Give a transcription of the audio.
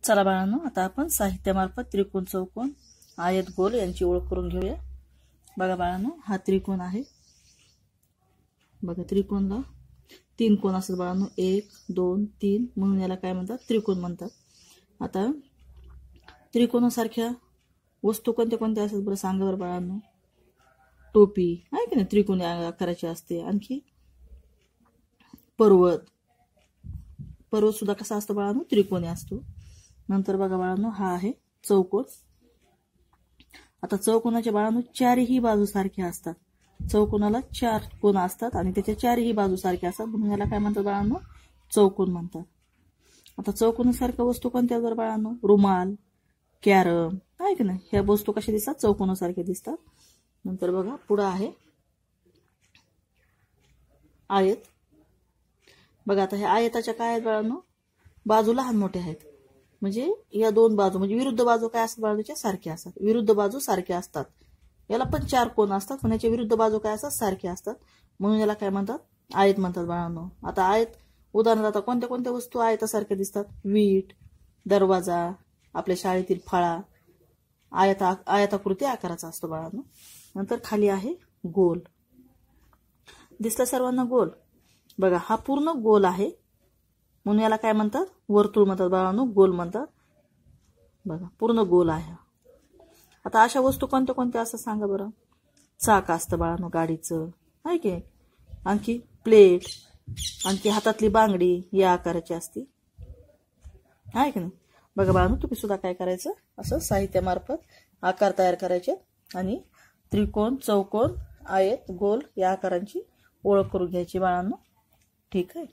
चला बाळांनो, आता आपण साहित्यामार्फत त्रिकोण, चौकोन, आयत, गोल यांची ओळख करून घेऊया। बघा बाळांनो, हा त्रिकोण आहे। बघा त्रिकोणला 3 कोण असतात बाळांनो, 1 2 3, म्हणून याला काय म्हणतात, त्रिकोण म्हणतात। आता त्रिकोणासारख्या वस्तू कोणत्या कोणत्या असतात बरं सांगा बरं बाळांनो। टोपी आहे की नाही, त्रिकोणी आकाराची असते। आणखी पर्वत सुद्धा कसा असतो बाळांनो, त्रिकोणी असतो। नंतर बघा बाळांनो, हा आहे चौकोन। आता चौकोनाच्या बाळांनो चारही बाजू सारख्या असतात। चौकोनाला 4 कोन असतात आणि त्याच्या चारही बाजू सारख्या असतात, म्हणून याला काय म्हणतात बाळांनो, चौकोन म्हणतात। आता चौकोनासारख्या वस्तू कोणत्या बरं बाळांनो, रुमाल, कॅरम आहे की नाही, ह्या वस्तू कशा दिसतात, चौकोनासारख्या दिसतात। नंतर बघा पुढे आहे आयत। बघा आता ह्या आयताच्या काय आहेत बाळांनो, बाजू लहान मोठे आहेत, म्हणजे या दोन बाजू म्हणजे विरुद्ध बाजू काय असतात बाळांच्या, सारख्या असतात। विरुद्ध बाजू सारख्या असतात, याला पण 4 कोन असतात, पण याच्या विरुद्ध बाजू काय असतात, सारख्या असतात, म्हणून याला काय म्हणतात, आयत म्हणतात बाळांनो। आता आयत उदाहरणार्थ आता कोणत्या कोणत्या वस्तू आयतासारख्या दिसतात, वीट, दरवाजा, आपल्या शाळेतील फळा आयताकृती आकाराचा असतो बाळांनो। नंतर खाली आहे गोल। दिसला सर्वांना गोल? बघा हा पूर्ण गोल आहे, म्हणून याला काय म्हणतात, वर्तुळ म्हणतात बाळांनो, गोल म्हणतात। बघा पूर्ण गोल आहे। आता अशा वस्तू कोणत्या कोणत्या असं सांगा बरं। चाक असतं बाळांनो गाडीचं, आहे की। आणखी प्लेट, आणखी हातातली बांगडी या आकाराची असते, आहे की नाही। बघा बाळांनो, तुम्ही सुद्धा काय करायचं, असं साहित्यामार्फत आकार तयार करायचे आणि त्रिकोण, चौकोन, आयत, गोल या आकारांची ओळख करून घ्यायची बाळांनो। ठीक आहे।